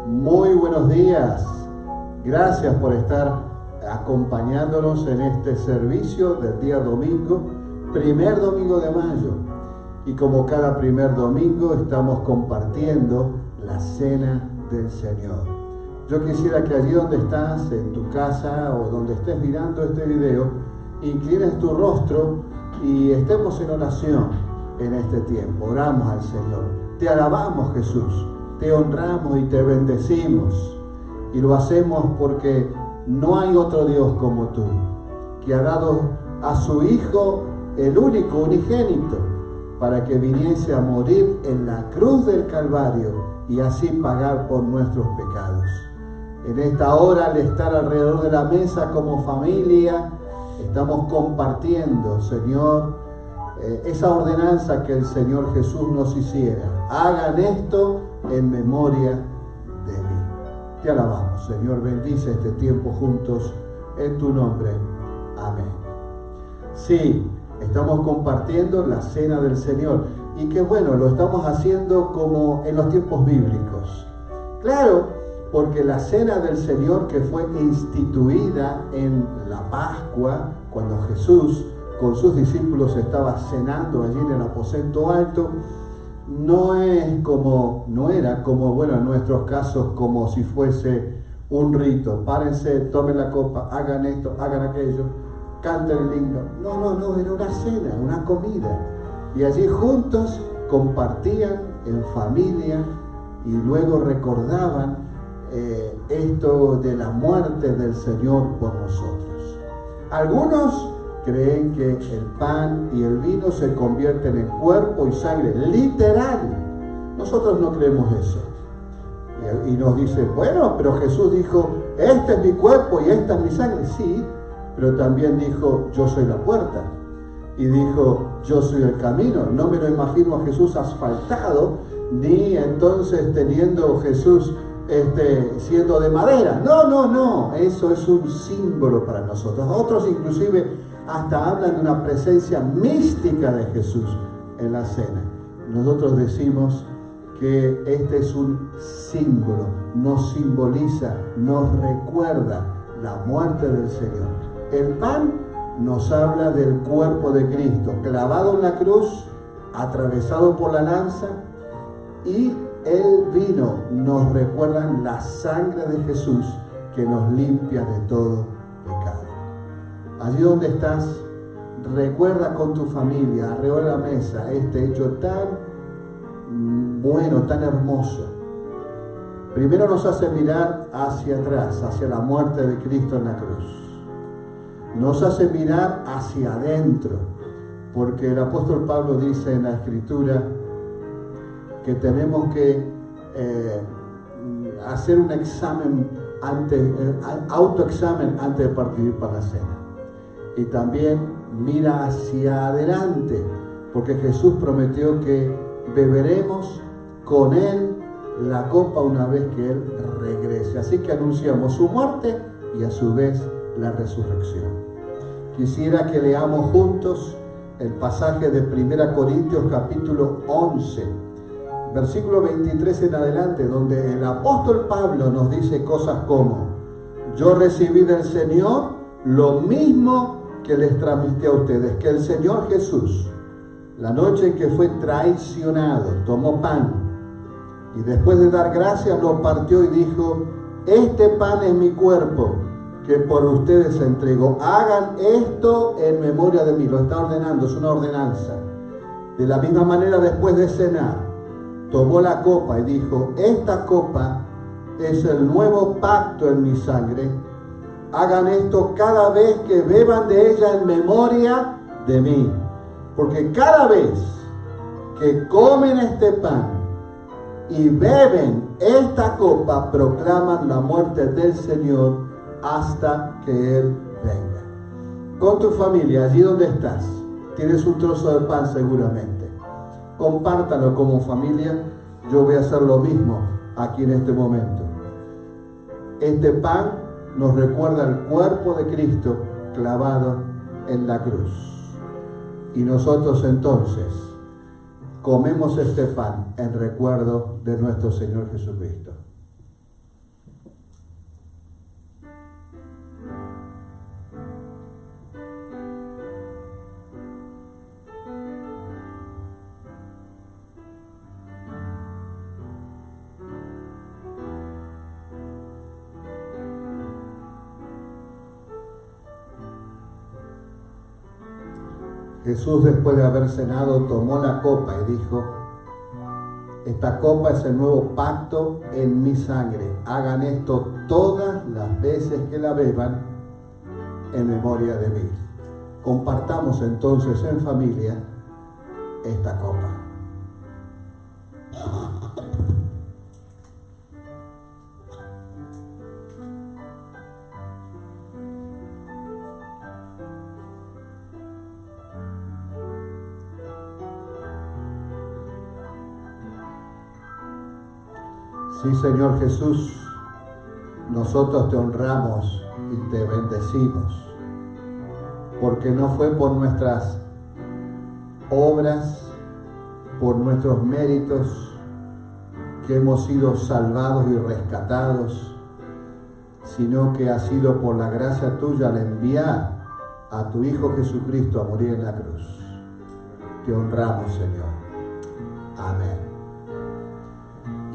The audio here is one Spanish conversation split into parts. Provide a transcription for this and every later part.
Muy buenos días. Gracias por estar acompañándonos en este servicio del día domingo, primer domingo de mayo. Y como cada primer domingo estamos compartiendo la cena del Señor. Yo quisiera que allí donde estás, en tu casa o donde estés mirando este video, inclines tu rostro y estemos en oración en este tiempo. Oramos al Señor. Te alabamos, Jesús. Te honramos y te bendecimos. Y lo hacemos porque no hay otro Dios como tú, que ha dado a su Hijo, el único unigénito, para que viniese a morir en la cruz del Calvario y así pagar por nuestros pecados. En esta hora, al estar alrededor de la mesa como familia, estamos compartiendo, Señor, esa ordenanza que el Señor Jesús nos hiciera. Hagan esto en memoria de mí. Te alabamos, Señor. Bendice este tiempo juntos en tu nombre. Amén. Sí, estamos compartiendo la cena del Señor. Y que bueno, lo estamos haciendo como en los tiempos bíblicos. Claro, porque la cena del Señor que fue instituida en la Pascua, cuando Jesús con sus discípulos estaba cenando allí en el aposento alto, no era como, bueno, en nuestros casos, como si fuese un rito. Párense, tomen la copa, hagan esto, hagan aquello, canten el himno. No, era una cena, una comida. Y allí juntos compartían en familia y luego recordaban esto de la muerte del Señor por nosotros. Algunos creen que el pan y el vino se convierten en cuerpo y sangre, literal. Nosotros no creemos eso. Y nos dice, bueno, pero Jesús dijo, este es mi cuerpo y esta es mi sangre. Sí, pero también dijo, yo soy la puerta. Y dijo, yo soy el camino. No me lo imagino a Jesús asfaltado, ni entonces teniendo Jesús siendo de madera. No, eso es un símbolo para nosotros. Otros inclusive hasta hablan de una presencia mística de Jesús en la cena. Nosotros decimos que este es un símbolo, nos simboliza, nos recuerda la muerte del Señor. El pan nos habla del cuerpo de Cristo, clavado en la cruz, atravesado por la lanza, y el vino nos recuerda la sangre de Jesús que nos limpia de todo pecado. Allí donde estás, recuerda con tu familia, alrededor de la mesa, este hecho tan bueno, tan hermoso. Primero nos hace mirar hacia atrás, hacia la muerte de Cristo en la cruz. Nos hace mirar hacia adentro, porque el apóstol Pablo dice en la Escritura que tenemos que hacer un examen, autoexamen antes de partir para la cena. Y también mira hacia adelante, porque Jesús prometió que beberemos con Él la copa una vez que Él regrese. Así que anunciamos su muerte y a su vez la resurrección. Quisiera que leamos juntos el pasaje de 1 Corintios capítulo 11, versículo 23 en adelante, donde el apóstol Pablo nos dice cosas como: yo recibí del Señor lo mismo que les transmití a ustedes, que el Señor Jesús, la noche en que fue traicionado, tomó pan y después de dar gracias lo partió y dijo: este pan es mi cuerpo que por ustedes se entregó, hagan esto en memoria de mí. Lo está ordenando, es una ordenanza. De la misma manera, después de cenar, tomó la copa y dijo: esta copa es el nuevo pacto en mi sangre. Hagan esto cada vez que beban de ella en memoria de mí. Porque cada vez que comen este pan y beben esta copa, proclaman la muerte del Señor hasta que Él venga. Con tu familia, allí donde estás, tienes un trozo de pan seguramente. Compártalo como familia. Yo voy a hacer lo mismo aquí en este momento. Este pan nos recuerda el cuerpo de Cristo clavado en la cruz. Y nosotros entonces comemos este pan en recuerdo de nuestro Señor Jesucristo. Jesús, después de haber cenado, tomó la copa y dijo: esta copa es el nuevo pacto en mi sangre. Hagan esto todas las veces que la beban en memoria de mí. Compartamos entonces en familia esta copa. Sí, Señor Jesús, nosotros te honramos y te bendecimos, porque no fue por nuestras obras, por nuestros méritos, que hemos sido salvados y rescatados, sino que ha sido por la gracia tuya al enviar a tu Hijo Jesucristo a morir en la cruz. Te honramos, Señor. Amén.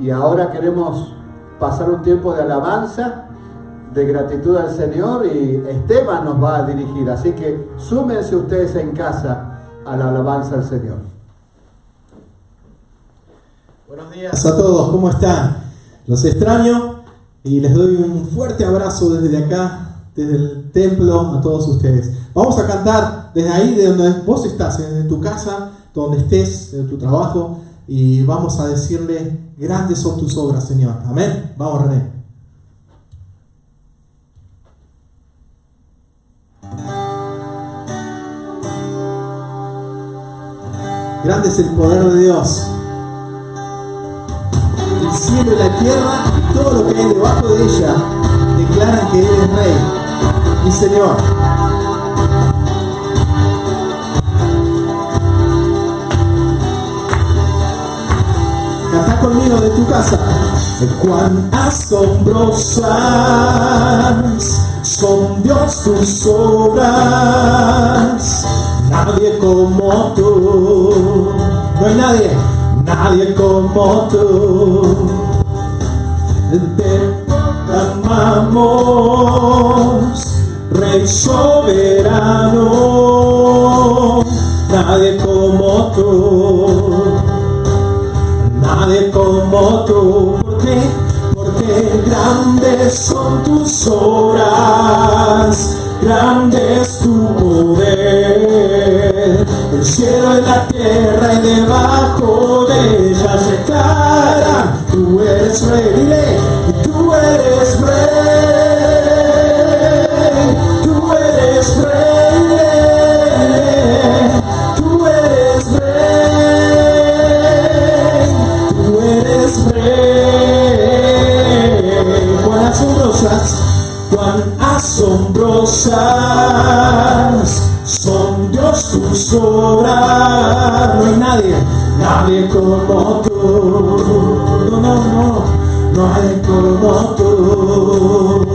Y ahora queremos pasar un tiempo de alabanza, de gratitud al Señor, y Esteban nos va a dirigir. Así que súmense ustedes en casa a la alabanza al Señor. Buenos días a todos, ¿cómo están? Los extraño y les doy un fuerte abrazo desde acá, desde el templo, a todos ustedes. Vamos a cantar desde ahí, de donde vos estás, desde tu casa, donde estés, de tu trabajo, y vamos a decirle: grandes son tus obras, Señor. Amén. Vamos, René. Grande es el poder de Dios. El cielo y la tierra y todo lo que hay debajo de ella declaran que Él es Rey y Señor. Canta conmigo de tu casa. Cuán asombrosas son, Dios, tus obras. Nadie como tú. No hay nadie como tú. Te amamos, Rey soberano. Nadie como tú. Nadie como tú. ¿Por qué? Porque grandes son tus obras, grande es tu poder. El cielo y la tierra y debajo de ella se declaran: tú eres Rey. Dile: tú eres Rey, tú eres Rey, tú eres Rey, tú eres Rey. Cuán asombrosas son, Dios, tus obras. No hay nadie como tú. No hay como tú.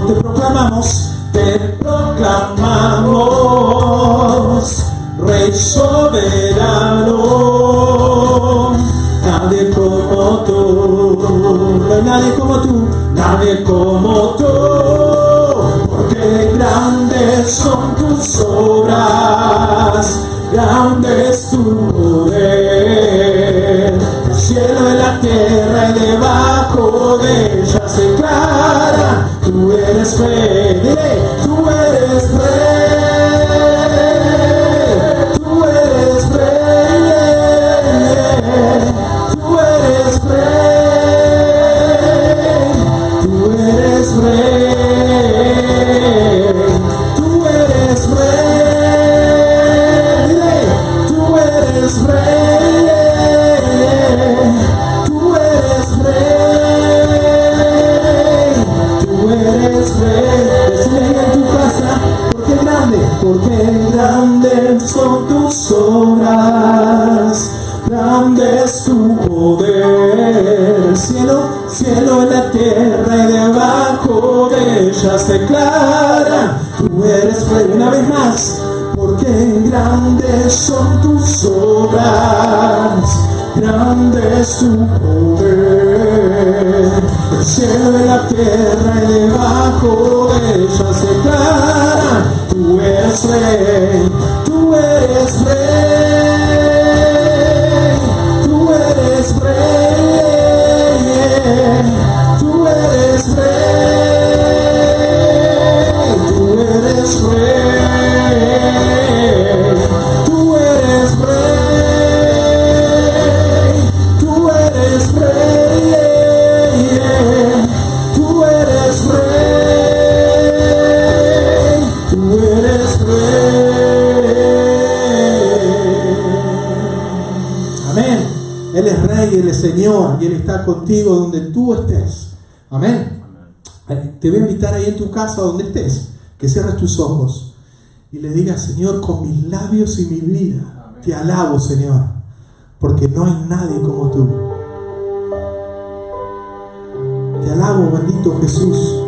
Te proclamamos, Rey soberano. Nadie como tú. No hay nadie como tú. Nadie como tú. Porque grandes son tus obras, grande es tu poder. El cielo y la tierra y debajo de ella se declara: tú eres Rey. Dile: tú eres Rey, tú eres Rey, tú eres Rey, tú eres Rey. Porque grandes son tus obras, grande es tu poder. Cielo en la tierra y debajo de ella se declara: tú eres Rey. Una vez más. Porque grandes son tus obras, grande es tu poder. El cielo y la tierra y debajo de ella se declara: tú eres Rey, tú eres Rey. Señor, y Él está contigo donde tú estés. Amén. Te voy a invitar ahí en tu casa donde estés, que cierres tus ojos y le digas: Señor, con mis labios y mi vida te alabo, Señor, porque no hay nadie como tú. Te alabo, bendito Jesús,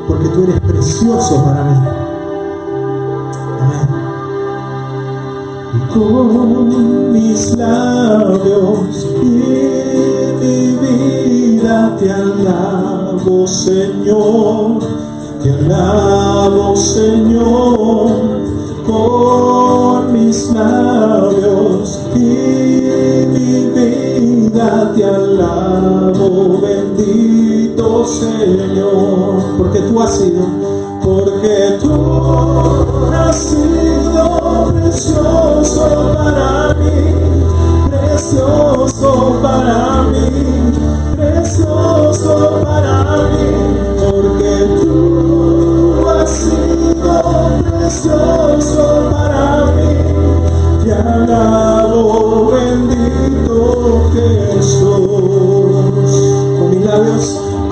porque tú eres precioso para mí. Amén. Y con mis labios y mi vida te alabo, Señor, te alabo, Señor, con mis labios y mi vida te alabo, bendito Señor, porque tú has sido precioso para mí, precioso para mí, precioso para mí, porque tú has sido precioso para mí. Te alabo, bendito Jesús.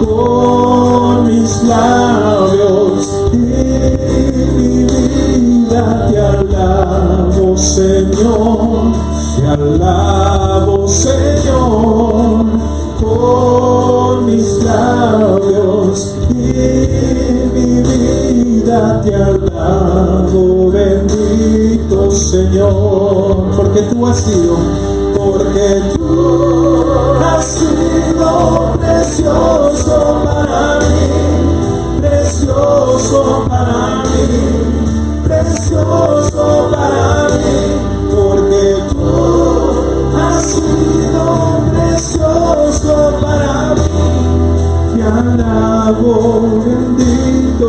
Con mis labios y mi vida te alabo, Señor, te alabo, Señor, con mis labios y mi vida te alabo, bendito Señor, porque tú has sido precioso para mí, precioso para mí, precioso para mí, porque tú has sido precioso para mí. Te alabo, bendito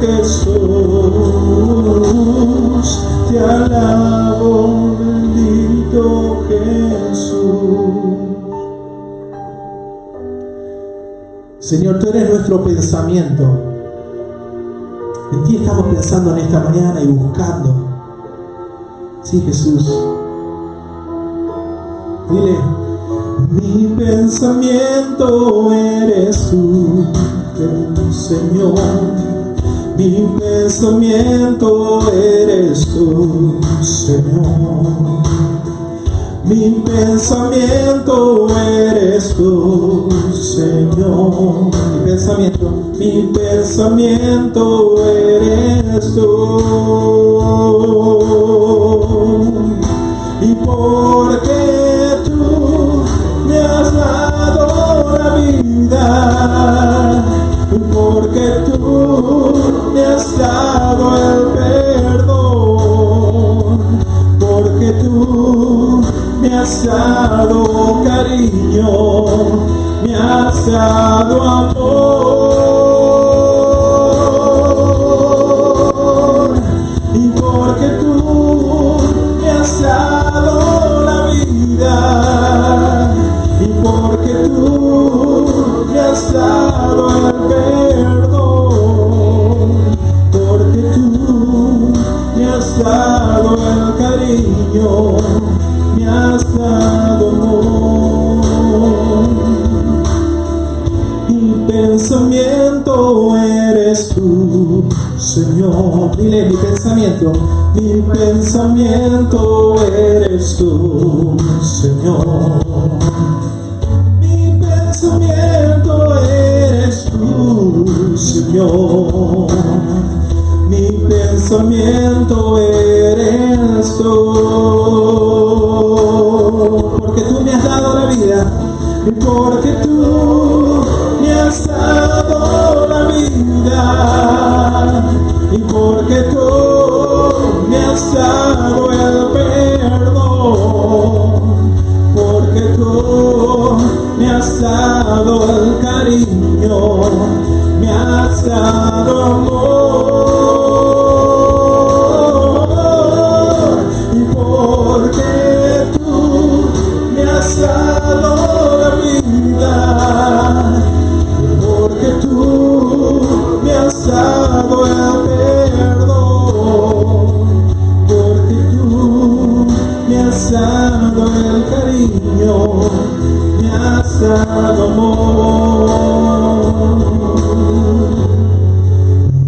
Jesús, te alabo, bendito Jesús. Señor, tú eres nuestro pensamiento. En ti estamos pensando en esta mañana y buscando. Sí, Jesús. Dile: mi pensamiento eres tú, Señor. Mi pensamiento eres tú, Señor. Mi pensamiento eres tú, Señor. Mi pensamiento eres tú. Y porque tú me has dado la vida, y porque tú me has dado el perdón, porque tú me has dado cariño, me has dado amor, y porque tú me has dado la vida, y porque tú me has dado el perdón, porque tú me has dado el cariño, me has dado amor. Mi pensamiento eres tú, Señor. Dile: mi pensamiento eres tú, Señor. Mi pensamiento eres tú, Señor. Mi pensamiento eres tú, porque tú me has dado la vida, y porque tú me has dado la vida, y porque tú me has dado el perdón, porque tú me has dado el cariño, has dado amor, y porque tú me has dado la vida, porque tú me has dado el perdón, porque tú me has dado el cariño, me has dado amor.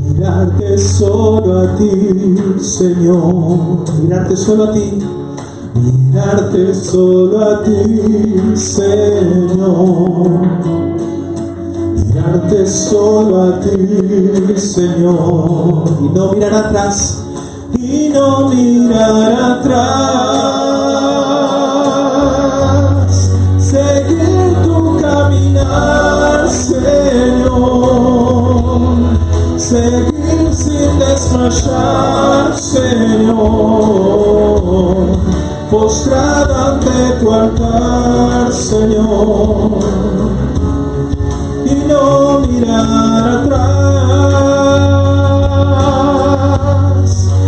Mirarte solo a ti, Señor, mirarte solo a ti, mirarte solo a ti, Señor, mirarte solo a ti, Señor, y no mirar atrás, y no mirar atrás, seguir tu caminar, Señor, seguir sin desmayar, Señor, postrado ante tu altar, Señor, y no mirar atrás,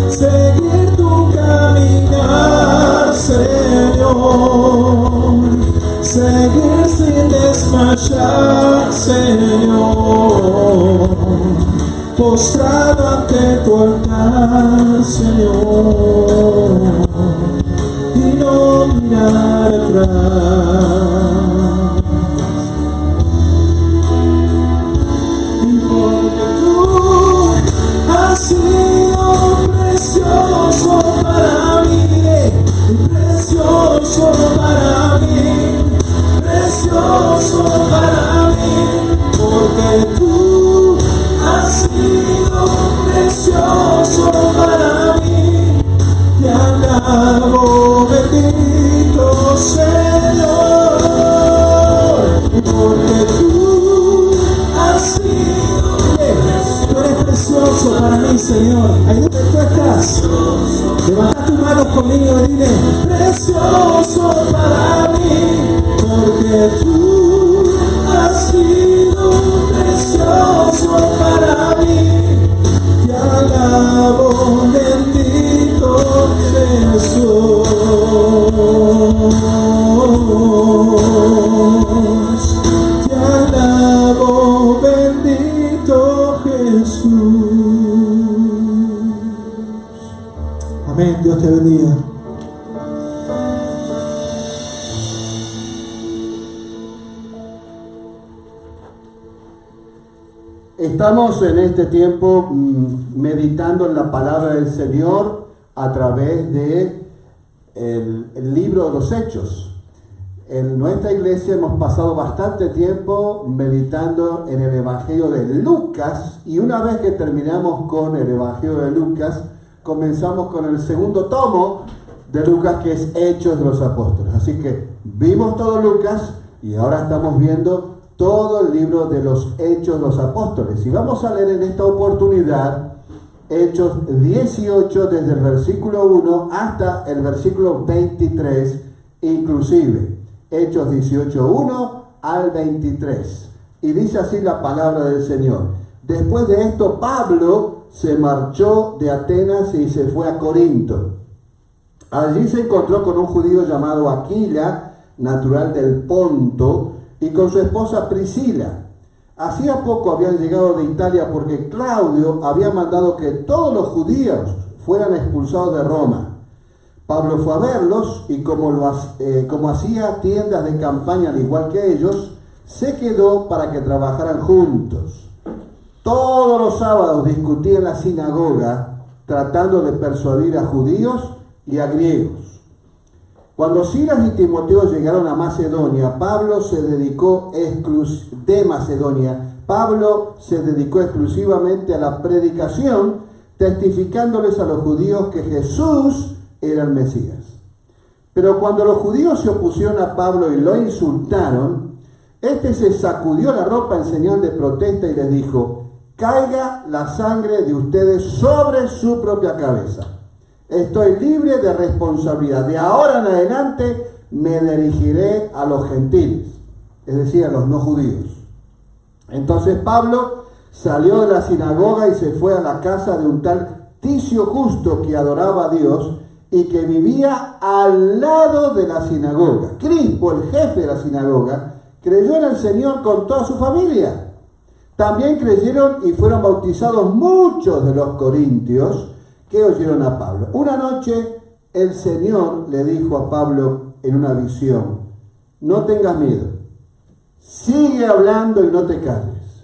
seguir tu caminar, Señor, seguir sin desmayar, Señor, postrado ante tu altar, Señor, y no mirar atrás. Y porque tú has sido precioso para mí, precioso para mí, precioso para mí, porque tú has sido precioso para mí. Te alabo, bendito Señor, porque tú has sido precioso. Tú eres precioso para mí, Señor. Ahí donde tú estás, levanta tus manos conmigo y dile: precioso para mí, porque tú has sido precioso para mí. Te alabo, bendito Jesús. Te alabo, bendito Jesús. Amén. Dios te bendiga. Estamos en este tiempo meditando en la palabra del Señor a través de el libro de los Hechos. En nuestra iglesia hemos pasado bastante tiempo meditando en el Evangelio de Lucas, y una vez que terminamos con el Evangelio de Lucas, comenzamos con el segundo tomo de Lucas, que es Hechos de los Apóstoles. Así que vimos todo Lucas y ahora estamos viendo todo el libro de los Hechos de los Apóstoles. Y vamos a leer en esta oportunidad Hechos 18 desde el versículo 1 hasta el versículo 23 inclusive. Hechos 18, 1 al 23. Y dice así la palabra del Señor: después de esto, Pablo se marchó de Atenas y se fue a Corinto. Allí se encontró con un judío llamado Aquila, natural del Ponto, y con su esposa Priscila. Hacía poco habían llegado de Italia porque Claudio había mandado que todos los judíos fueran expulsados de Roma. Pablo fue a verlos y como hacía tiendas de campaña al igual que ellos, se quedó para que trabajaran juntos. Todos los sábados discutía en la sinagoga, tratando de persuadir a judíos y a griegos. Cuando Silas y Timoteo llegaron a Macedonia, Pablo se dedicó exclusivamente a la predicación, testificándoles a los judíos que Jesús era el Mesías. Pero cuando los judíos se opusieron a Pablo y lo insultaron, este se sacudió la ropa en señal de protesta y les dijo: caiga la sangre de ustedes sobre su propia cabeza. Estoy libre de responsabilidad. De ahora en adelante me dirigiré a los gentiles, es decir, a los no judíos. Entonces Pablo salió de la sinagoga y se fue a la casa de un tal Ticio Justo que adoraba a Dios y que vivía al lado de la sinagoga. Crispo, el jefe de la sinagoga, creyó en el Señor con toda su familia. También creyeron y fueron bautizados muchos de los corintios que oyeron a Pablo. Una noche el Señor le dijo a Pablo en una visión: no tengas miedo, sigue hablando y no te calles,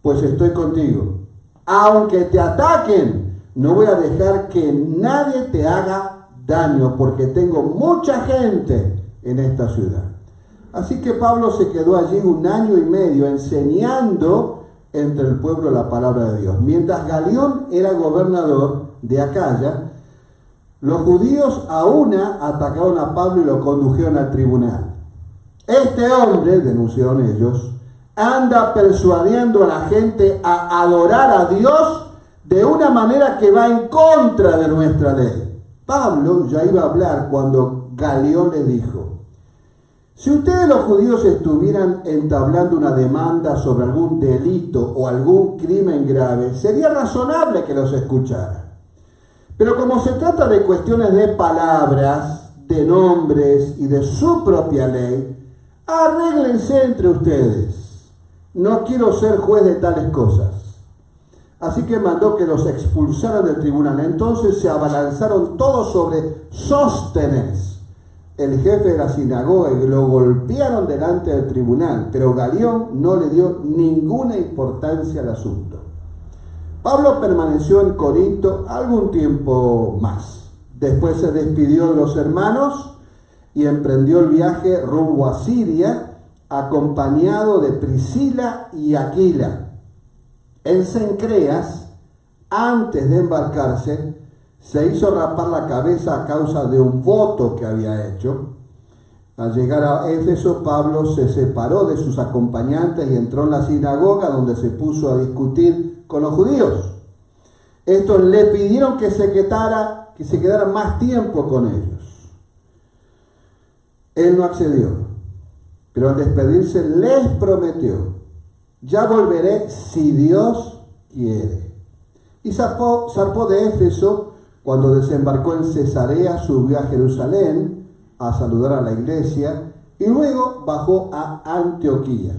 pues estoy contigo. Aunque te ataquen, no voy a dejar que nadie te haga daño, porque tengo mucha gente en esta ciudad. Así que Pablo se quedó allí 1 año y medio enseñando entre el pueblo la palabra de Dios. Mientras Galión era gobernador de Acaya, los judíos a una atacaron a Pablo y lo condujeron al tribunal. Este hombre, denunciaron ellos, anda persuadiendo a la gente a adorar a Dios de una manera que va en contra de nuestra ley. Pablo ya iba a hablar cuando Galión le dijo: si ustedes los judíos estuvieran entablando una demanda sobre algún delito o algún crimen grave, sería razonable que los escuchara. Pero como se trata de cuestiones de palabras, de nombres y de su propia ley, arréglense entre ustedes. No quiero ser juez de tales cosas. Así que mandó que los expulsaran del tribunal. Entonces se abalanzaron todos sobre Sóstenes, el jefe de la sinagoga, y lo golpearon delante del tribunal. Pero Galión no le dio ninguna importancia al asunto. Pablo permaneció en Corinto algún tiempo más. Después se despidió de los hermanos y emprendió el viaje rumbo a Siria, acompañado de Priscila y Aquila. En Cencreas, antes de embarcarse, se hizo rapar la cabeza a causa de un voto que había hecho. Al llegar a Éfeso, Pablo se separó de sus acompañantes y entró en la sinagoga, donde se puso a discutir con los judíos. Estos le pidieron que se quedara más tiempo con ellos. Él no accedió, pero al despedirse les prometió: ya volveré si Dios quiere. Y zarpó de Éfeso. Cuando desembarcó en Cesarea, subió a Jerusalén a saludar a la iglesia y luego bajó a Antioquía.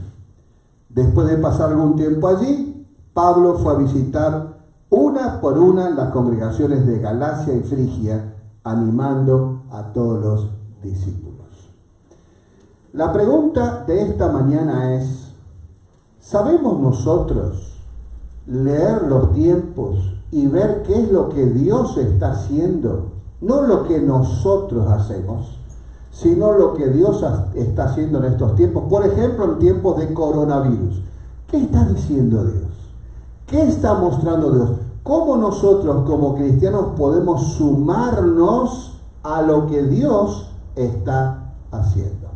Después de pasar algún tiempo allí, Pablo fue a visitar una por una las congregaciones de Galacia y Frigia, animando a todos los discípulos. La pregunta de esta mañana es: ¿sabemos nosotros leer los tiempos y ver qué es lo que Dios está haciendo? No lo que nosotros hacemos, sino lo que Dios está haciendo en estos tiempos. Por ejemplo, en tiempos de coronavirus. ¿Qué está diciendo Dios? ¿Qué está mostrando Dios? ¿Cómo nosotros como cristianos podemos sumarnos a lo que Dios está haciendo?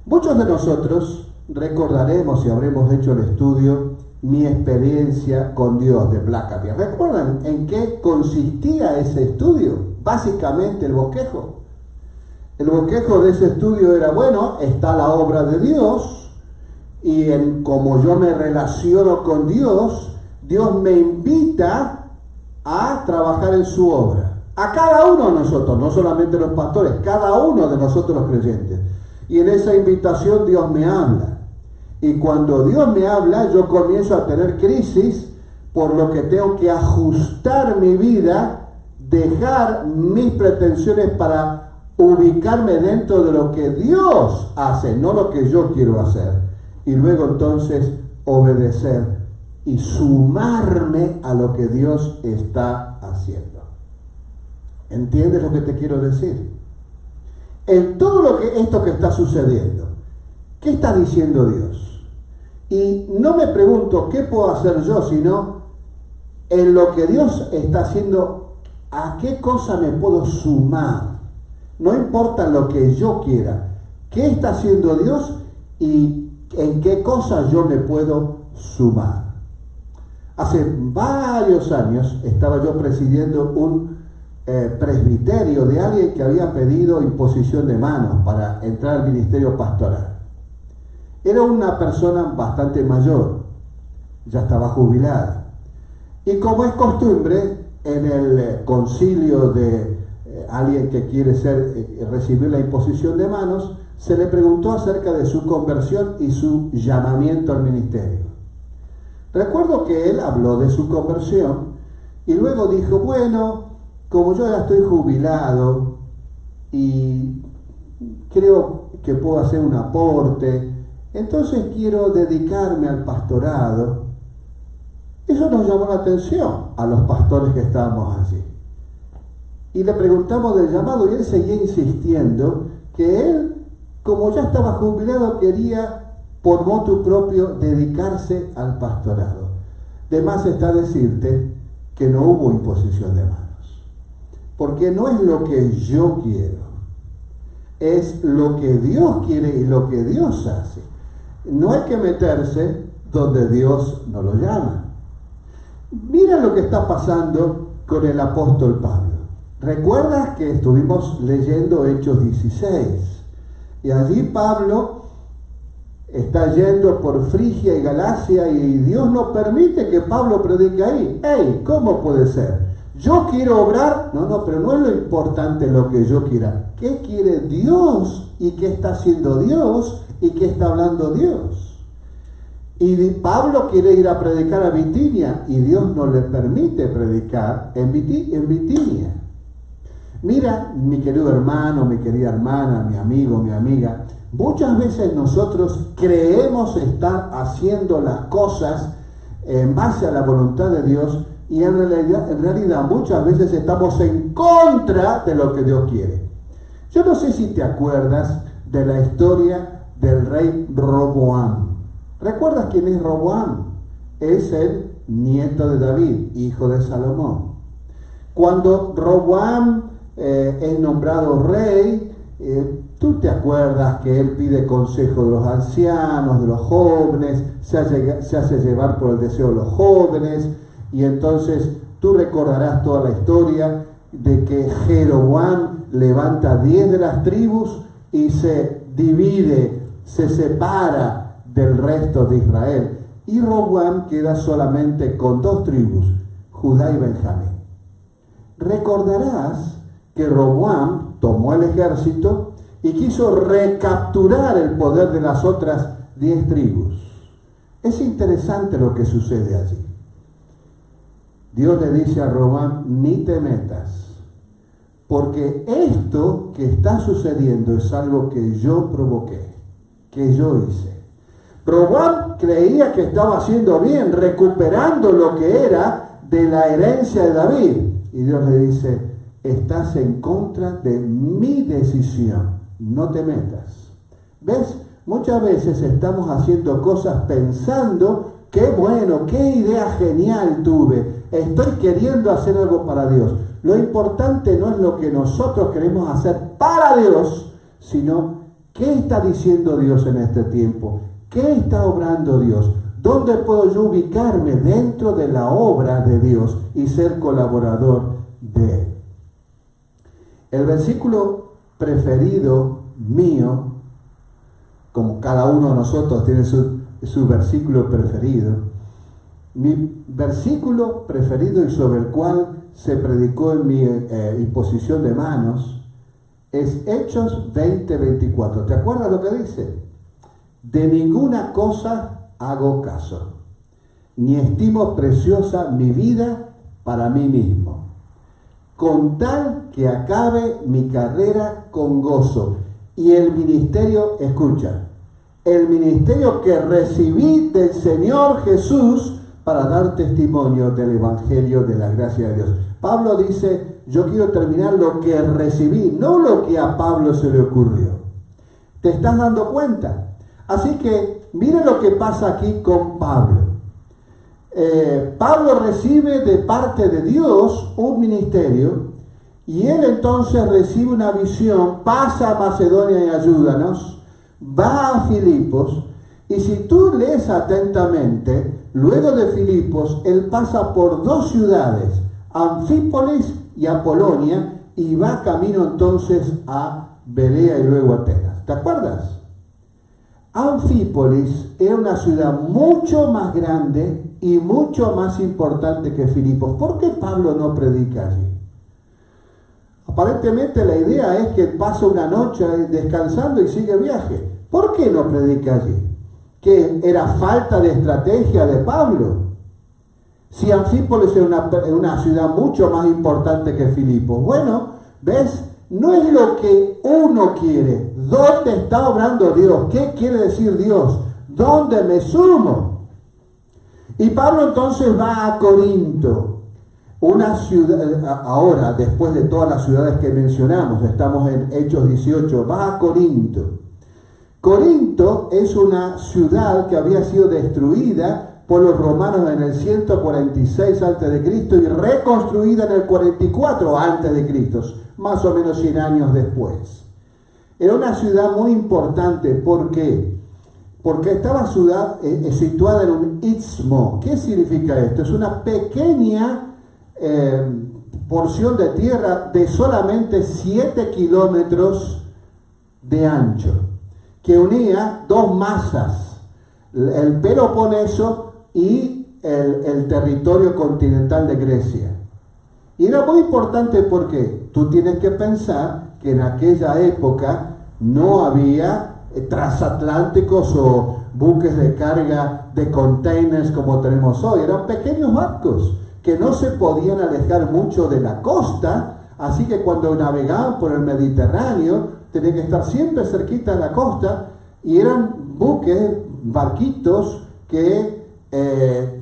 Muchos de nosotros recordaremos, y habremos hecho el estudio Mi experiencia con Dios, de Blackaby. ¿Recuerdan en qué consistía ese estudio? Básicamente el bosquejo. El bosquejo de ese estudio era: bueno, está la obra de Dios, y como yo me relaciono con Dios, Dios me invita a trabajar en su obra. A cada uno de nosotros, no solamente los pastores, cada uno de nosotros los creyentes. Y en esa invitación Dios me habla. Y cuando Dios me habla, yo comienzo a tener crisis, por lo que tengo que ajustar mi vida, dejar mis pretensiones para ubicarme dentro de lo que Dios hace, no lo que yo quiero hacer. Y luego entonces obedecer y sumarme a lo que Dios está haciendo. ¿Entiendes lo que te quiero decir? En todo esto que está sucediendo, ¿qué está diciendo Dios? Y no me pregunto qué puedo hacer yo, sino en lo que Dios está haciendo, ¿a qué cosa me puedo sumar? No importa lo que yo quiera, ¿qué está haciendo Dios y en qué cosas yo me puedo sumar? Hace varios años estaba yo presidiendo un presbiterio de alguien que había pedido imposición de manos para entrar al ministerio pastoral. Era una persona bastante mayor ya estaba jubilada. Y como es costumbre, en el concilio de alguien que quiere recibir la imposición de manos, se le preguntó acerca de su conversión y su llamamiento al ministerio. Recuerdo que él habló de su conversión y luego dijo, bueno, como yo ya estoy jubilado y creo que puedo hacer un aporte, entonces quiero dedicarme al pastorado. Eso nos llamó la atención a los pastores que estábamos allí. Y le preguntamos del llamado y él seguía insistiendo que él, como ya estaba jubilado, quería por motu propio dedicarse al pastorado. De más está decirte que no hubo imposición de manos. Porque no es lo que yo quiero, es lo que Dios quiere y lo que Dios hace. No hay que meterse donde Dios no lo llama. Mira lo que está pasando con el apóstol Pablo. ¿Recuerdas que estuvimos leyendo Hechos 16? Y allí Pablo está yendo por Frigia y Galacia y Dios no permite que Pablo predique ahí. ¡Ey! ¿Cómo puede ser? Yo quiero obrar. No, pero no es lo importante lo que yo quiera. ¿Qué quiere Dios? ¿Y qué está haciendo Dios? ¿Y qué está hablando Dios? Y Pablo quiere ir a predicar a Bitinia y Dios no le permite predicar en Bitinia. Mira, mi querido hermano, mi querida hermana, mi amigo, mi amiga, muchas veces nosotros creemos estar haciendo las cosas en base a la voluntad de Dios y en realidad muchas veces estamos en contra de lo que Dios quiere. Yo no sé si te acuerdas de la historia del rey Roboam. ¿Recuerdas quién es Roboam? Es el nieto de David, hijo de Salomón. Cuando Roboam es nombrado rey, tú te acuerdas que él pide consejo de los ancianos, de los jóvenes, se hace llevar por el deseo de los jóvenes, y entonces tú recordarás toda la historia de que Jeroboam levanta 10 de las tribus y se divide, se separa del resto de Israel, y Roboam queda solamente con 2 tribus, Judá y Benjamín. Recordarás que Roboam tomó el ejército y quiso recapturar el poder de las otras 10 tribus. Es interesante lo que sucede allí. Dios le dice a Roboam, ni te metas, porque esto que está sucediendo es algo que yo provoqué, que yo hice. Roboam creía que estaba haciendo bien, recuperando lo que era de la herencia de David. Y Dios le dice, estás en contra de mi decisión, no te metas. ¿Ves? Muchas veces estamos haciendo cosas pensando, qué bueno, qué idea genial tuve, estoy queriendo hacer algo para Dios. Lo importante no es lo que nosotros queremos hacer para Dios, sino qué está diciendo Dios en este tiempo. ¿Qué está obrando Dios? ¿Dónde puedo yo ubicarme dentro de la obra de Dios y ser colaborador de Él? El versículo preferido mío, como cada uno de nosotros tiene su versículo preferido, mi versículo preferido y sobre el cual se predicó en mi imposición de manos es Hechos 20:24. ¿Te acuerdas lo que dice? De ninguna cosa hago caso, ni estimo preciosa mi vida para mí mismo, con tal que acabe mi carrera con gozo y el ministerio, escucha, el ministerio que recibí del Señor Jesús para dar testimonio del Evangelio de la gracia de Dios. Pablo dice, yo quiero terminar lo que recibí, no lo que a Pablo se le ocurrió. ¿Te estás dando cuenta? Así que mire lo que pasa aquí con Pablo. Pablo recibe de parte de Dios un ministerio y él entonces recibe una visión, pasa a Macedonia y ayúdanos, va a Filipos y si tú lees atentamente, luego de Filipos, él pasa por 2 ciudades, Anfípolis y Apolonia, y va camino entonces a Berea y luego a Atenas. ¿Te acuerdas? Anfípolis era una ciudad mucho más grande y mucho más importante que Filipos. ¿Por qué Pablo no predica allí? Aparentemente la idea es que pasa una noche descansando y sigue viaje. ¿Por qué no predica allí? ¿Que era falta de estrategia de Pablo? Si Anfípolis era una ciudad mucho más importante que Filipos. Bueno, ¿ves? No es lo que uno quiere. ¿Dónde está obrando Dios? ¿Qué quiere decir Dios? ¿Dónde me sumo? Y Pablo entonces va a Corinto, una ciudad, ahora después de todas las ciudades que mencionamos, estamos en Hechos 18, va a Corinto. Corinto es una ciudad que había sido destruida por los romanos en el 146 a.C. y reconstruida en el 44 a.C., más o menos 100 años después. Era una ciudad muy importante. ¿Por qué? Porque estaba situada en un istmo. ¿Qué significa esto? Es una pequeña porción de tierra de solamente 7 kilómetros de ancho, que unía dos masas, el Peloponeso y el territorio continental de Grecia. Y era muy importante porque tú tienes que pensar que en aquella época no había transatlánticos o buques de carga de containers como tenemos hoy. Eran pequeños barcos que no se podían alejar mucho de la costa, así que cuando navegaban por el Mediterráneo tenían que estar siempre cerquita de la costa, y eran buques, barquitos que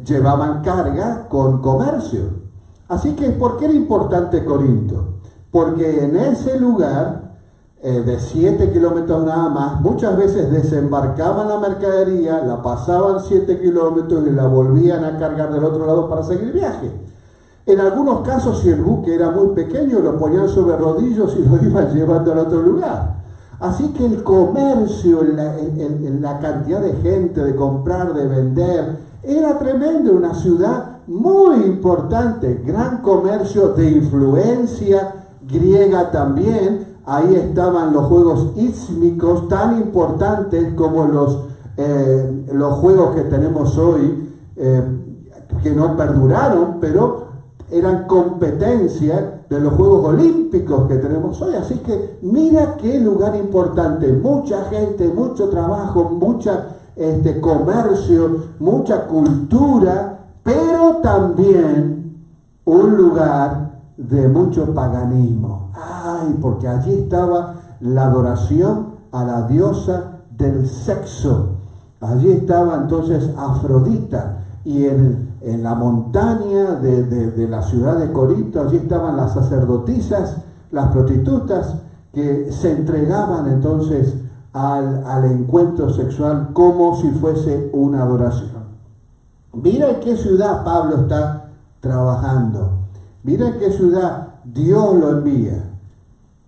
llevaban carga con comercio. Así que, ¿por qué era importante Corinto? Porque en ese lugar de 7 kilómetros nada más, muchas veces desembarcaban la mercadería, la pasaban 7 kilómetros y la volvían a cargar del otro lado para seguir viaje. En algunos casos, si el buque era muy pequeño, lo ponían sobre rodillos y lo iban llevando al otro lugar. Así que el comercio, la cantidad de gente, de comprar, de vender, era tremendo. Una ciudad muy importante, gran comercio de influencia griega también. Ahí estaban los juegos ístmicos, tan importantes como los juegos que tenemos hoy, que no perduraron, pero eran competencia de los Juegos Olímpicos que tenemos hoy. Así que mira qué lugar importante, mucha gente, mucho trabajo, mucha comercio, mucha cultura, pero también un lugar de mucho paganismo. Ay, porque allí estaba la adoración a la diosa del sexo. Allí estaba entonces Afrodita, y en la montaña de la ciudad de Corinto, allí estaban las sacerdotisas, las prostitutas, que se entregaban entonces al encuentro sexual como si fuese una adoración. Mira en qué ciudad Pablo está trabajando. Mira en qué ciudad Dios lo envía.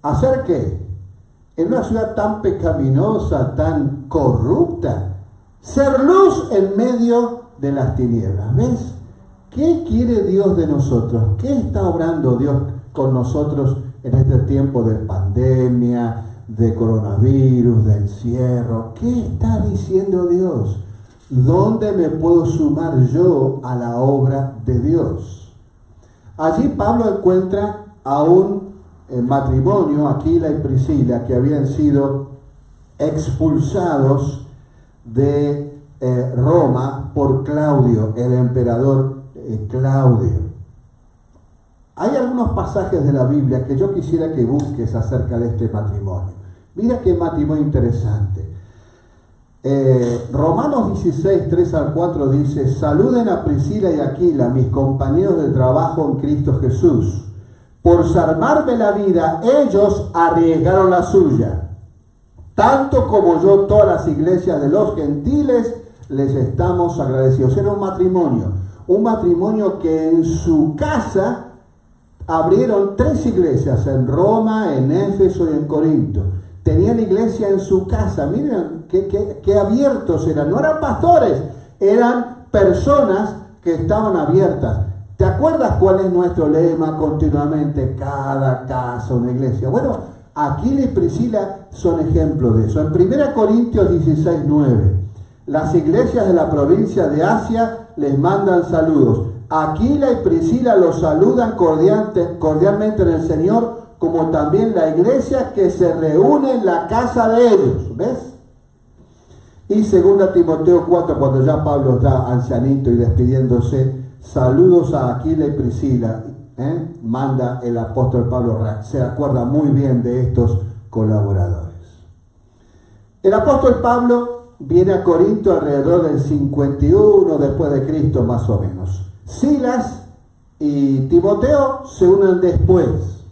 ¿Hacer qué? En una ciudad tan pecaminosa, tan corrupta, ser luz en medio de las tinieblas. ¿Ves? ¿Qué quiere Dios de nosotros? ¿Qué está obrando Dios con nosotros en este tiempo de pandemia, de coronavirus, de encierro? ¿Qué está diciendo Dios? ¿Dónde me puedo sumar yo a la obra de Dios? Allí Pablo encuentra a un matrimonio, Aquila y Priscila, que habían sido expulsados de Roma por Claudio, el emperador Claudio. Hay algunos pasajes de la Biblia que yo quisiera que busques acerca de este matrimonio. Mira qué matrimonio interesante. Romanos 16, 3 al 4 dice: saluden a Priscila y Aquila, mis compañeros de trabajo en Cristo Jesús. Por salvarme la vida, ellos arriesgaron la suya. Tanto como yo, todas las iglesias de los gentiles, les estamos agradecidos. Era un matrimonio que en su casa abrieron 3 iglesias, en Roma, en Éfeso y en Corinto. Tenían iglesia en su casa. Miren qué abiertos eran. No eran pastores, eran personas que estaban abiertas. ¿Te acuerdas cuál es nuestro lema continuamente? Cada casa una iglesia. Bueno, Aquila y Priscila son ejemplos de eso. En 1 Corintios 16, 9 Las iglesias de la provincia de Asia les mandan saludos. Aquila y Priscila los saludan cordialmente en el Señor, como también la iglesia que se reúne en la casa de ellos. ¿Ves? Y 2 Timoteo 4, cuando ya Pablo está ancianito y despidiéndose, saludos a Aquila y Priscila, manda el apóstol Pablo. Se acuerda muy bien de estos colaboradores. El apóstol Pablo viene a Corinto alrededor del 51 después de Cristo, más o menos. Silas y Timoteo se unen después.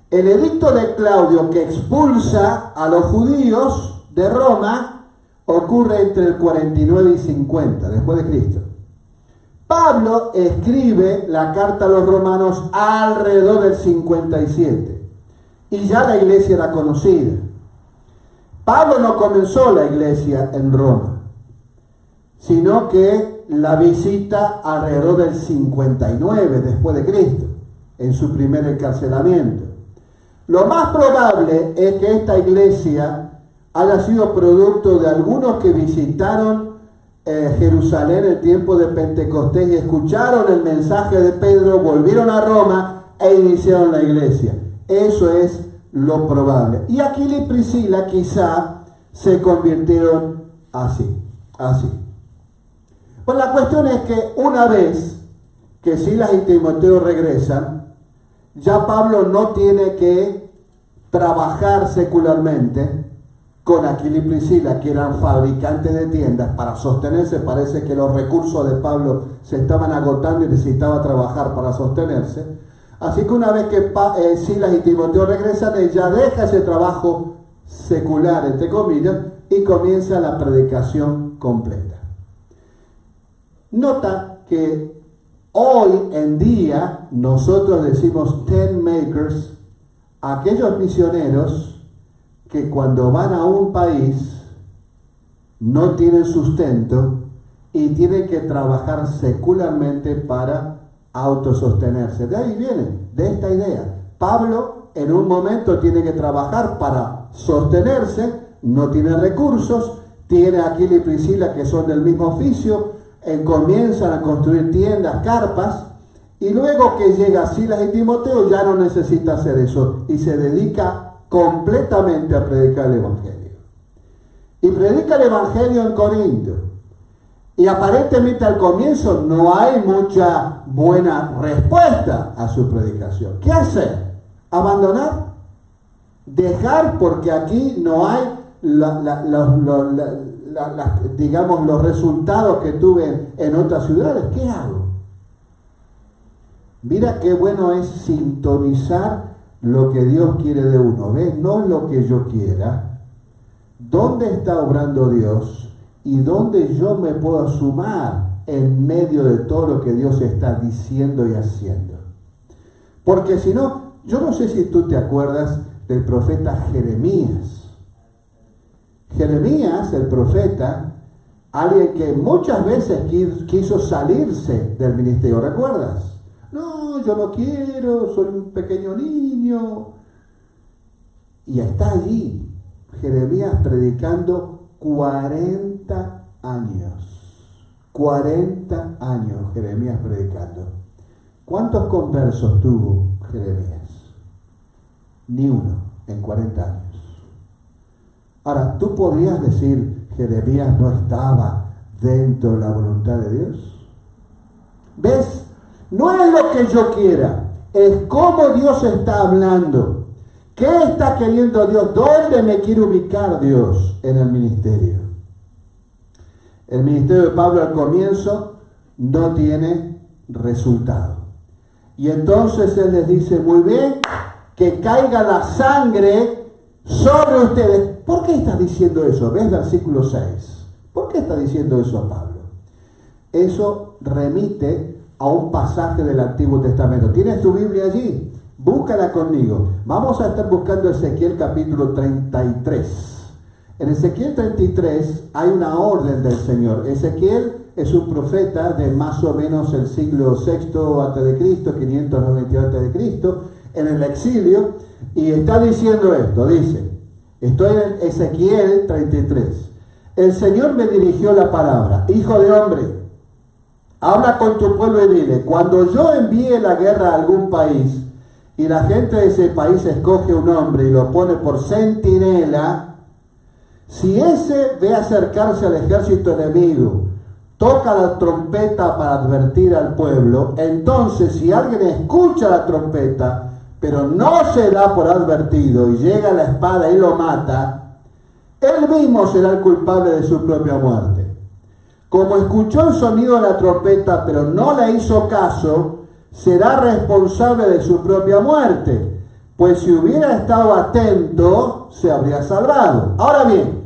El edicto de Claudio, que expulsa a los judíos de Roma, ocurre entre el 49 y 50 después de Cristo. Pablo escribe la carta a los romanos alrededor del 57 y ya la iglesia era conocida. Pablo no comenzó la iglesia en Roma, sino que la visita alrededor del 59 después de Cristo, en su primer encarcelamiento. Lo más probable es que esta iglesia haya sido producto de algunos que visitaron Jerusalén en el tiempo de Pentecostés y escucharon el mensaje de Pedro, volvieron a Roma e iniciaron la iglesia. Eso es lo probable. Y Aquila y Priscila quizá se convirtieron así. Pues la cuestión es que una vez que Silas y Timoteo regresan, ya Pablo no tiene que trabajar secularmente con Aquila y Priscila, que eran fabricantes de tiendas. Para sostenerse, parece que los recursos de Pablo se estaban agotando y necesitaba trabajar para sostenerse. Así que una vez que Silas y Timoteo regresan, él ya deja ese trabajo secular, entre comillas, y comienza la predicación completa. Nota que hoy en día nosotros decimos tent makers a aquellos misioneros que cuando van a un país no tienen sustento y tienen que trabajar secularmente para autosostenerse. De ahí viene, de esta idea. Pablo en un momento tiene que trabajar para sostenerse, no tiene recursos, tiene a Aquila y Priscila que son del mismo oficio, comienzan a construir tiendas, carpas, y luego que llega Silas y Timoteo ya no necesita hacer eso y se dedica completamente a predicar el Evangelio. Y predica el Evangelio en Corinto. Y aparentemente al comienzo no hay mucha buena respuesta a su predicación. ¿Qué hacer? ¿Abandonar? ¿Dejar? Porque aquí no hay digamos los resultados que tuve en otras ciudades. ¿Qué hago? Mira qué bueno es sintonizar lo que Dios quiere de uno, ¿ves? No lo que yo quiera. ¿Dónde está obrando Dios? ¿Y dónde yo me puedo sumar en medio de todo lo que Dios está diciendo y haciendo? Porque si no, yo no sé si tú te acuerdas del profeta Jeremías. Jeremías, el profeta, alguien que muchas veces quiso salirse del ministerio, ¿recuerdas? No, yo no quiero, soy un pequeño niño. Y está allí Jeremías predicando 40 años. 40 años Jeremías predicando. ¿Cuántos conversos tuvo Jeremías? Ni uno en 40 años. Ahora, ¿tú podrías decir Jeremías no estaba dentro de la voluntad de Dios? ¿Ves? No es lo que yo quiera, es cómo Dios está hablando. ¿Qué está queriendo Dios? ¿Dónde me quiere ubicar Dios en el ministerio? El ministerio de Pablo al comienzo no tiene resultado. Y entonces él les dice, muy bien, que caiga la sangre sobre ustedes. ¿Por qué está diciendo eso? ¿Ves versículo 6? ¿Por qué está diciendo eso a Pablo? Eso remite a un pasaje del Antiguo Testamento. ¿Tienes tu Biblia allí? Búscala conmigo. Vamos a estar buscando Ezequiel capítulo 33. En Ezequiel 33 hay una orden del Señor. Ezequiel es un profeta de más o menos el siglo VI a.C., 592 a.C., en el exilio, y está diciendo esto, dice, estoy en Ezequiel 33. el Señor me dirigió la palabra: hijo de hombre, habla con tu pueblo y dile, cuando yo envíe la guerra a algún país y la gente de ese país escoge un hombre y lo pone por centinela, si ese ve acercarse al ejército enemigo, toca la trompeta para advertir al pueblo, entonces si alguien escucha la trompeta, pero no se da por advertido y llega la espada y lo mata, él mismo será el culpable de su propia muerte. Como escuchó el sonido de la trompeta, pero no le hizo caso, será responsable de su propia muerte, pues si hubiera estado atento, se habría salvado. Ahora bien,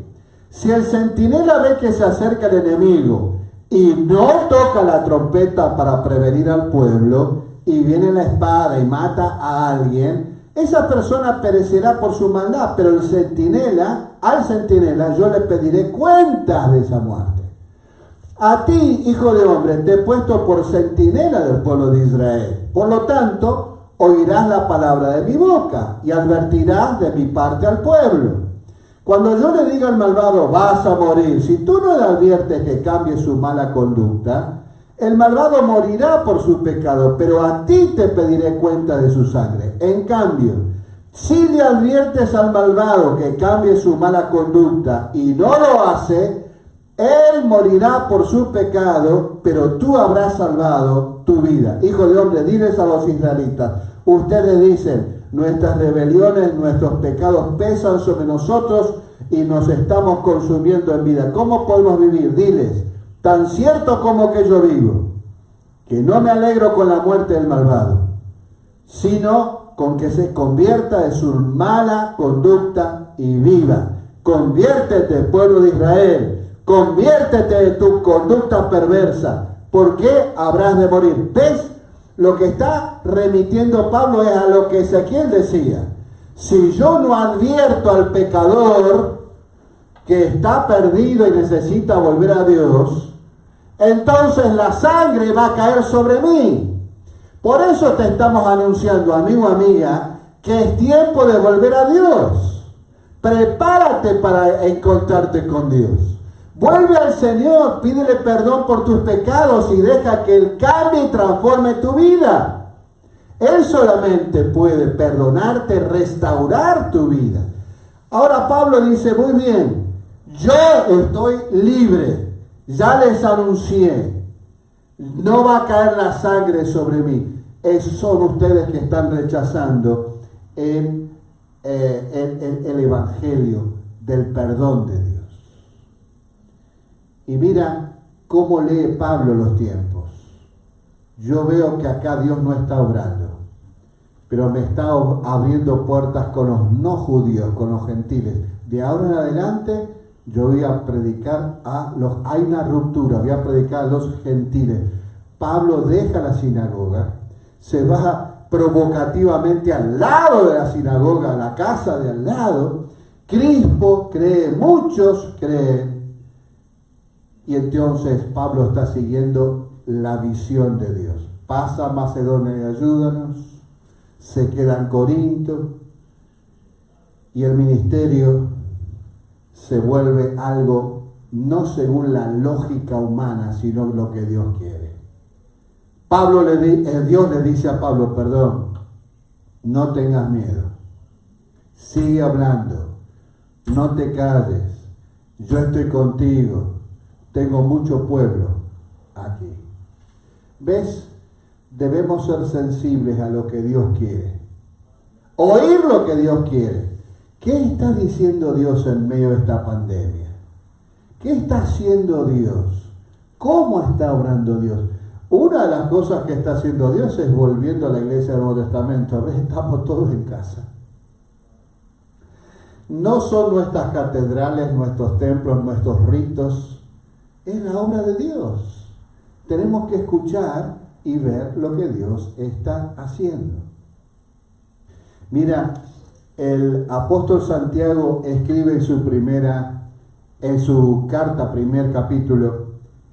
si el centinela ve que se acerca el enemigo y no toca la trompeta para prevenir al pueblo, y viene la espada y mata a alguien, esa persona perecerá por su maldad, pero al centinela yo le pediré cuentas de esa muerte. A ti, hijo de hombre, te he puesto por centinela del pueblo de Israel. Por lo tanto, oirás la palabra de mi boca y advertirás de mi parte al pueblo. Cuando yo le diga al malvado, vas a morir, si tú no le adviertes que cambie su mala conducta, el malvado morirá por su pecado, pero a ti te pediré cuenta de su sangre. En cambio, si le adviertes al malvado que cambie su mala conducta y no lo hace, él morirá por su pecado, pero tú habrás salvado tu vida. Hijo de hombre, diles a los israelitas, ustedes dicen, nuestras rebeliones, nuestros pecados pesan sobre nosotros y nos estamos consumiendo en vida. ¿Cómo podemos vivir? Diles, tan cierto como que yo vivo, que no me alegro con la muerte del malvado, sino con que se convierta de su mala conducta y viva. Conviértete, pueblo de Israel, conviértete de tu conducta perversa, porque habrás de morir. ¿Ves? Lo que está remitiendo Pablo es a lo que Ezequiel decía. Si yo no advierto al pecador que está perdido y necesita volver a Dios, entonces la sangre va a caer sobre mí. Por eso te estamos anunciando, amigo, amiga, que es tiempo de volver a Dios. Prepárate para encontrarte con Dios. Vuelve al Señor, pídele perdón por tus pecados y deja que Él cambie y transforme tu vida. Él solamente puede perdonarte, restaurar tu vida. Ahora Pablo dice, muy bien, yo estoy libre, ya les anuncié, no va a caer la sangre sobre mí. Esos son ustedes que están rechazando el evangelio del perdón de Dios. Y mira cómo lee Pablo los tiempos. Yo veo que acá Dios no está obrando, pero me está abriendo puertas con los no judíos, con los gentiles. De ahora en adelante yo voy a predicar hay una ruptura, voy a predicar a los gentiles. Pablo deja la sinagoga, se va provocativamente al lado de la sinagoga, a la casa de al lado. Crispo cree, muchos creen. Y entonces Pablo está siguiendo la visión de Dios. Pasa a Macedonia y ayúdanos, se queda en Corinto y el ministerio se vuelve algo no según la lógica humana, sino lo que Dios quiere. Dios le dice a Pablo, no tengas miedo, sigue hablando, no te calles, yo estoy contigo. Tengo mucho pueblo aquí. ¿Ves? Debemos ser sensibles a lo que Dios quiere. Oír lo que Dios quiere. ¿Qué está diciendo Dios en medio de esta pandemia? ¿Qué está haciendo Dios? ¿Cómo está obrando Dios? Una de las cosas que está haciendo Dios es volviendo a la iglesia del Nuevo Testamento. ¿Ves? Estamos todos en casa. No son nuestras catedrales, nuestros templos, nuestros ritos. Es la obra de Dios. Tenemos que escuchar y ver lo que Dios está haciendo. Mira, el apóstol Santiago escribe en su carta, primer capítulo,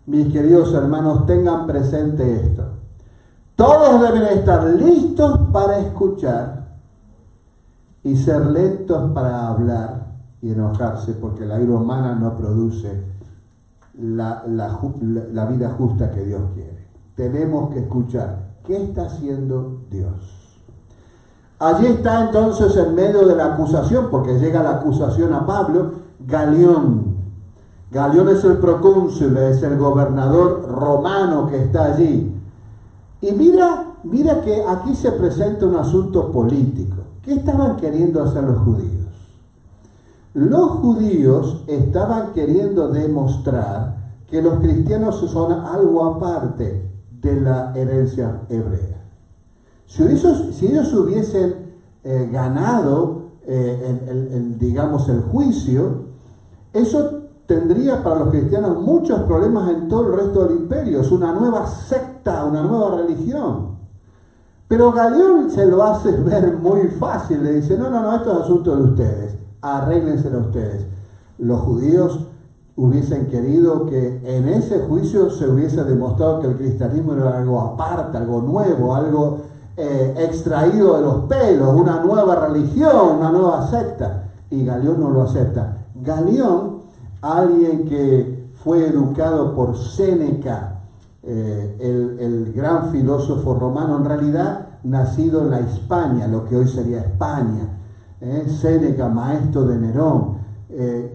mis queridos hermanos, tengan presente esto. Todos deben estar listos para escuchar y ser lentos para hablar y enojarse, porque la ira humana no produce la vida justa que Dios quiere. Tenemos que escuchar qué está haciendo Dios. Allí está entonces en medio de la acusación, porque llega la acusación a Pablo, Galión. Galión es el procónsul, es el gobernador romano que está allí. Y mira que aquí se presenta un asunto político. ¿Qué estaban queriendo hacer los judíos? Los judíos estaban queriendo demostrar que los cristianos son algo aparte de la herencia hebrea. Si ellos hubiesen ganado digamos el juicio, eso tendría para los cristianos muchos problemas en todo el resto del imperio. Es una nueva secta, una nueva religión. Pero Galión se lo hace ver muy fácil. Le dice, no, esto es asunto de ustedes. Arréglenselo ustedes. Los judíos hubiesen querido que en ese juicio se hubiese demostrado que el cristianismo era algo aparte, algo nuevo, algo extraído de los pelos, una nueva religión, una nueva secta. Y Galión no lo acepta. Galión, alguien que fue educado por Séneca, el gran filósofo romano, en realidad nacido en la Hispania, lo que hoy sería España. Séneca, maestro de Nerón,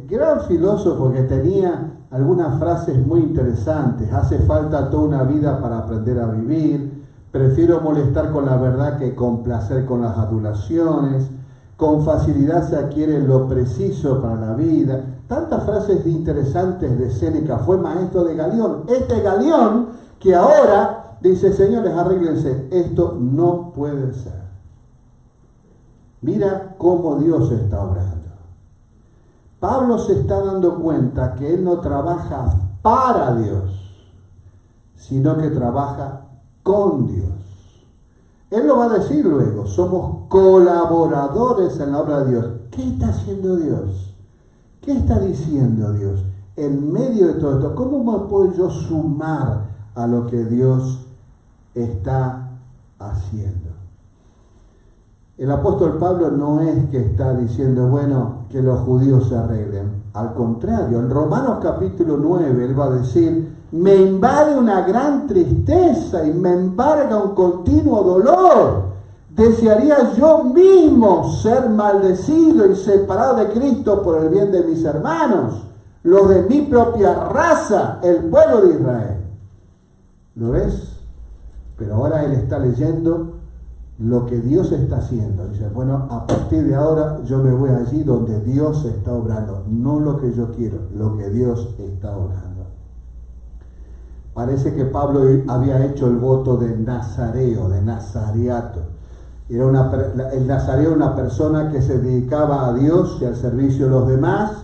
gran filósofo que tenía algunas frases muy interesantes. Hace falta toda una vida para aprender a vivir. Prefiero molestar con la verdad que complacer con las adulaciones. Con facilidad se adquiere lo preciso para la vida. Tantas frases interesantes de Séneca. Fue maestro de Galión. Este Galión que ahora dice, señores, arréglense, esto no puede ser. Mira cómo Dios está obrando. Pablo se está dando cuenta que él no trabaja para Dios, sino que trabaja con Dios. Él lo va a decir luego, somos colaboradores en la obra de Dios. ¿Qué está haciendo Dios? ¿Qué está diciendo Dios? En medio de todo esto, ¿cómo me puedo yo sumar a lo que Dios está haciendo? El apóstol Pablo no es que está diciendo, bueno, que los judíos se arreglen. Al contrario, en Romanos capítulo 9, él va a decir, me invade una gran tristeza y me embarga un continuo dolor. Desearía yo mismo ser maldecido y separado de Cristo por el bien de mis hermanos, los de mi propia raza, el pueblo de Israel. ¿Lo ves? Pero ahora él está leyendo lo que Dios está haciendo. Dice, bueno, a partir de ahora yo me voy allí donde Dios está obrando, no lo que yo quiero, lo que Dios está obrando. Parece que Pablo había hecho el voto de nazareo, de nazareato. El nazareo era una persona que se dedicaba a Dios y al servicio de los demás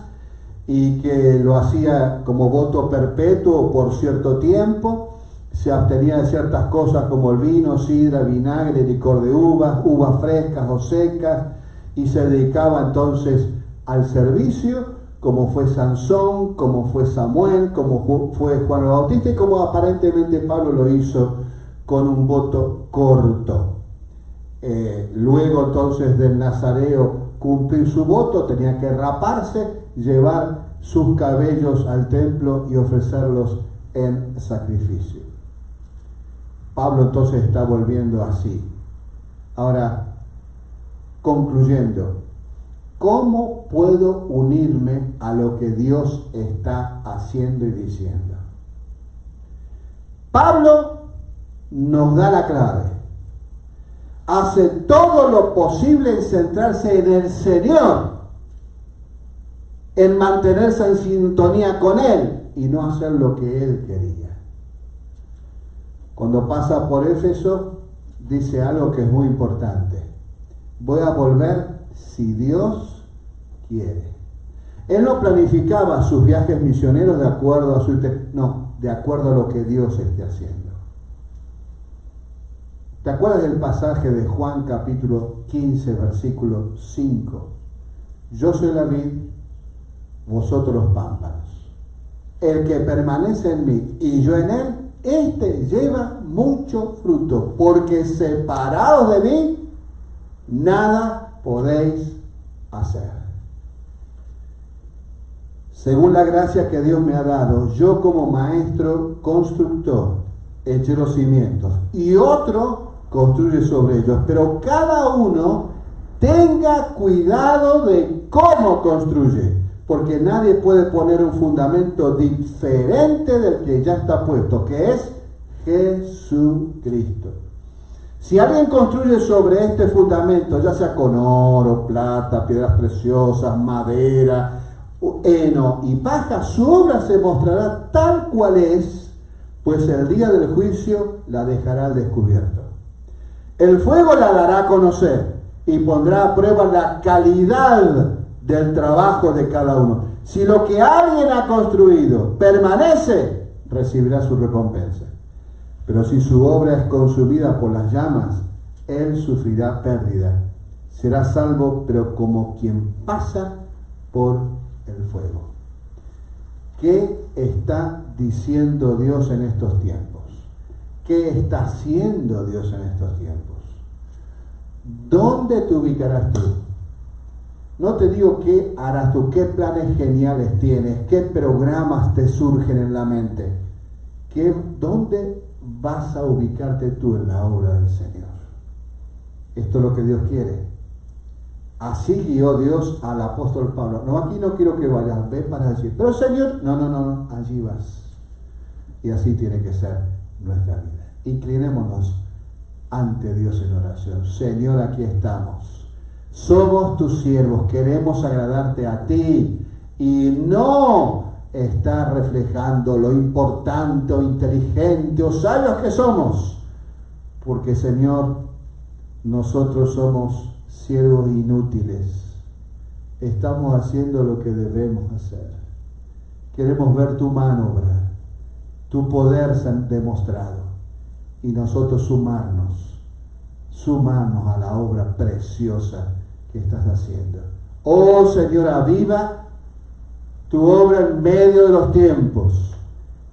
y que lo hacía como voto perpetuo por cierto tiempo. Se abstenía de ciertas cosas como el vino, sidra, vinagre, licor de uvas frescas o secas, y se dedicaba entonces al servicio, como fue Sansón, como fue Samuel, como fue Juan el Bautista, y como aparentemente Pablo lo hizo con un voto corto. Luego entonces del nazareo cumplir su voto, tenía que raparse, llevar sus cabellos al templo y ofrecerlos en sacrificio. Pablo entonces está volviendo así. Ahora, concluyendo, ¿cómo puedo unirme a lo que Dios está haciendo y diciendo? Pablo nos da la clave. Hace todo lo posible en centrarse en el Señor, en mantenerse en sintonía con Él y no hacer lo que Él quería. Cuando pasa por Éfeso, dice algo que es muy importante. Voy a volver si Dios quiere. Él no planificaba sus viajes misioneros de acuerdo a de acuerdo a lo que Dios esté haciendo. ¿Te acuerdas del pasaje de Juan capítulo 15, versículo 5? Yo soy la vid, vosotros los pámpanos. El que permanece en mí y yo en él, este lleva mucho fruto, porque separados de mí, nada podéis hacer. según la gracia que Dios me ha dado, yo como maestro constructor eché los cimientos y otro construye sobre ellos, pero cada uno tenga cuidado de cómo construye, porque nadie puede poner un fundamento diferente del que ya está puesto, que es Jesucristo. Si alguien construye sobre este fundamento, ya sea con oro, plata, piedras preciosas, madera, heno y paja, su obra se mostrará tal cual es, pues el día del juicio la dejará al descubierto. El fuego la dará a conocer y pondrá a prueba la calidad del trabajo de cada uno. Si lo que alguien ha construido permanece, recibirá su recompensa. Pero si su obra es consumida por las llamas, él sufrirá pérdida. Será salvo, pero como quien pasa por el fuego. ¿Qué está diciendo Dios en estos tiempos? ¿Qué está haciendo Dios en estos tiempos? ¿Dónde te ubicarás tú? No te digo qué harás tú, qué planes geniales tienes, qué programas te surgen en la mente. ¿Dónde vas a ubicarte tú en la obra del Señor? Esto es lo que Dios quiere. Así guió Dios al apóstol Pablo. No, aquí no quiero que vayas, ve para allí. Pero Señor, no, allí vas. Y así tiene que ser nuestra vida. Inclinémonos ante Dios en oración. Señor, aquí estamos. Somos tus siervos, queremos agradarte a ti y no estar reflejando lo importante o inteligente o sabios que somos. Porque, Señor, nosotros somos siervos inútiles. Estamos haciendo lo que debemos hacer. Queremos ver tu mano obrar, tu poder ser demostrado y nosotros sumarnos a la obra preciosa que estás haciendo. Oh Señor, aviva tu obra en medio de los tiempos.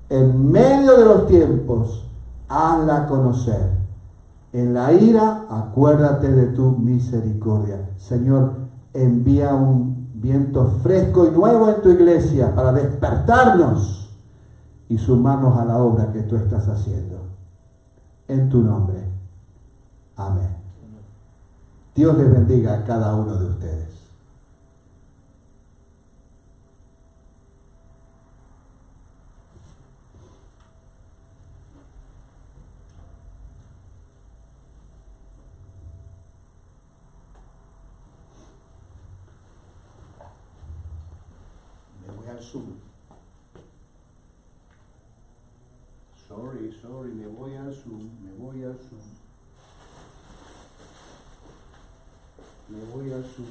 En medio de los tiempos, hazla conocer. En la ira, acuérdate de tu misericordia. Señor, envía un viento fresco y nuevo en tu iglesia para despertarnos y sumarnos a la obra que tú estás haciendo. En tu nombre. Amén. Dios les bendiga a cada uno de ustedes. Me voy al Zoom. Sorry, me voy al Zoom. Me voy al Zoom.